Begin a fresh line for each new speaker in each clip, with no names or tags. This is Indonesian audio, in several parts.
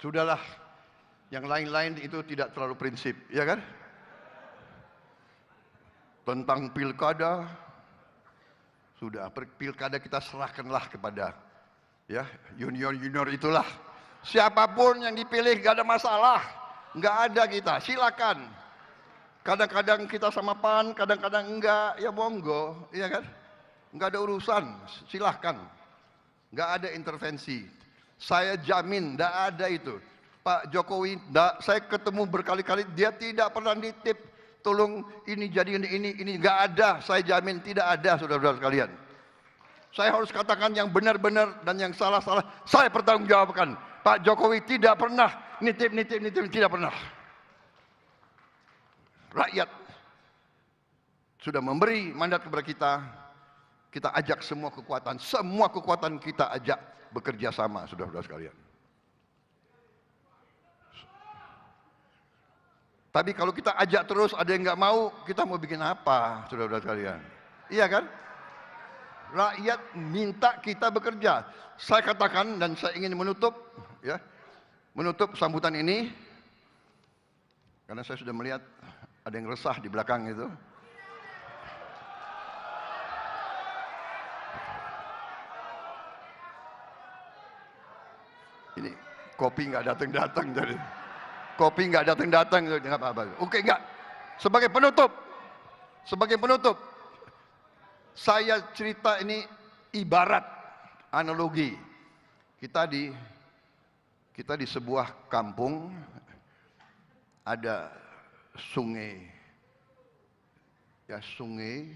Sudahlah, yang lain-lain itu tidak terlalu prinsip, ya kan? Tentang pilkada, sudah pilkada kita serahkanlah kepada ya junior itulah. Siapapun yang dipilih gak ada masalah, nggak ada kita, silakan. Kadang-kadang kita sama PAN, kadang-kadang enggak, ya monggo, ya kan? Nggak ada urusan, silahkan. Nggak ada intervensi. Saya jamin, nggak ada itu. Pak Jokowi, saya ketemu berkali-kali, dia tidak pernah nitip, tolong ini jadi ini, nggak ada. Saya jamin tidak ada, saudara-saudara sekalian. Saya harus katakan yang benar-benar dan yang salah-salah, saya pertanggungjawabkan. Pak Jokowi tidak pernah nitip, tidak pernah. Rakyat sudah memberi mandat kepada kita. Kita ajak semua kekuatan kita ajak bekerja sama, saudara-saudara sekalian. Tapi kalau kita ajak terus ada yang nggak mau, kita mau bikin apa, saudara-saudara sekalian? Iya kan? Rakyat minta kita bekerja. Saya katakan dan saya ingin menutup sambutan ini karena saya sudah melihat ada yang resah di belakang itu. Ini kopi nggak datang jadi. Kopi nggak datang nggak apa-apa. Oke nggak. Sebagai penutup, saya cerita ini ibarat analogi. Kita di sebuah kampung ada sungai, sungai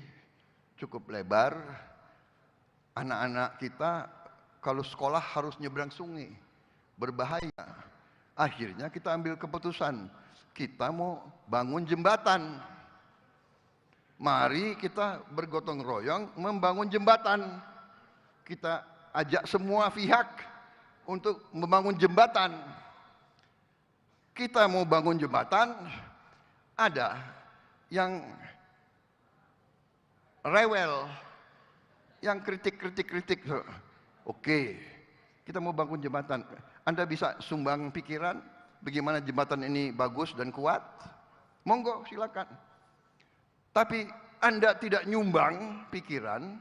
cukup lebar. Anak-anak kita kalau sekolah harus nyebrang sungai, berbahaya. Akhirnya kita ambil keputusan, kita mau bangun jembatan. Mari kita bergotong royong membangun jembatan. Kita ajak semua pihak untuk membangun jembatan. Kita mau bangun jembatan, ada yang rewel, yang kritik. Oke, kita mau bangun jembatan. Anda bisa sumbang pikiran bagaimana jembatan ini bagus dan kuat? Monggo, silakan. Tapi Anda tidak nyumbang pikiran,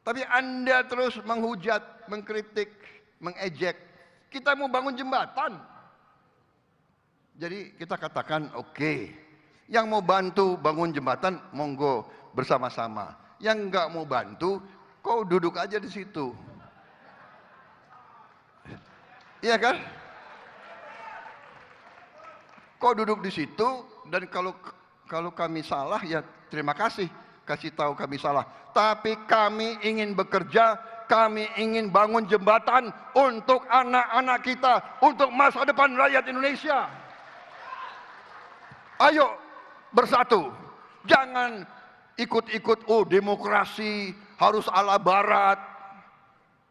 tapi Anda terus menghujat, mengkritik, mengejek. Kita mau bangun jembatan. Jadi kita katakan oke, yang mau bantu bangun jembatan monggo bersama-sama. Yang nggak mau bantu, kau duduk aja di situ. Iya kan? Kau duduk di situ dan kalau kami salah ya terima kasih, kasih tahu kami salah. Tapi kami ingin bekerja, kami ingin bangun jembatan untuk anak-anak kita, untuk masa depan rakyat Indonesia. Ayo bersatu, jangan ikut-ikut demokrasi harus ala barat.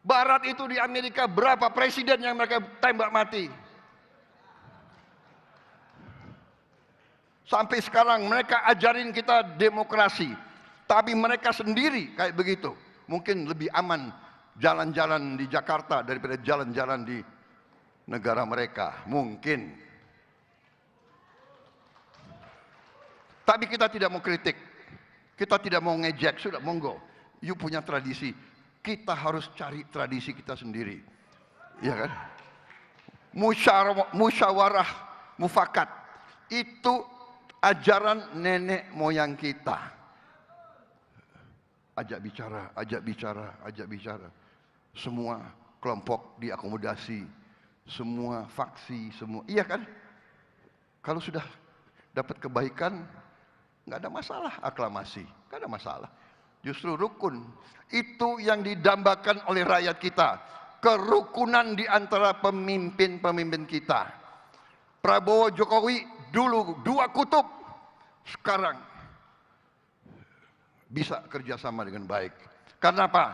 Barat itu di Amerika berapa presiden yang mereka tembak mati? Sampai sekarang mereka ajarin kita demokrasi, tapi mereka sendiri kayak begitu. Mungkin lebih aman jalan-jalan di Jakarta daripada jalan-jalan di negara mereka, mungkin. Tapi kita tidak mau kritik, kita tidak mau ngejek, sudah monggo. You punya tradisi, kita harus cari tradisi kita sendiri, ya kan? Musyawarah mufakat itu ajaran nenek moyang kita. Ajak bicara. Semua kelompok diakomodasi, semua faksi, semua, iya kan? Kalau sudah dapat kebaikan, nggak ada masalah aklamasi, nggak ada masalah. Justru rukun itu yang didambakan oleh rakyat kita, kerukunan di antara pemimpin-pemimpin kita. Prabowo Jokowi dulu dua kutub, sekarang bisa kerjasama dengan baik. Karena apa?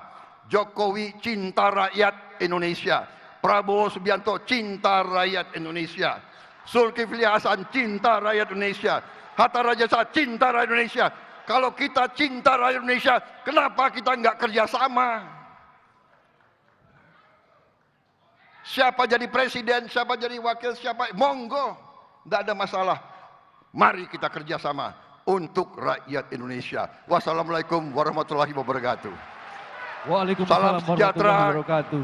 Jokowi cinta rakyat Indonesia, Prabowo Subianto cinta rakyat Indonesia, Zulkifli Hasan cinta rakyat Indonesia, Hatta Rajasa cinta rakyat Indonesia. Kalau kita cinta rakyat Indonesia, kenapa kita nggak kerjasama? Siapa jadi presiden, siapa jadi wakil, siapa, monggo, tidak ada masalah. Mari kita kerjasama untuk rakyat Indonesia. Wassalamualaikum warahmatullahi wabarakatuh.
Waalaikumsalam
Salam sejahtera.
warahmatullahi wabarakatuh.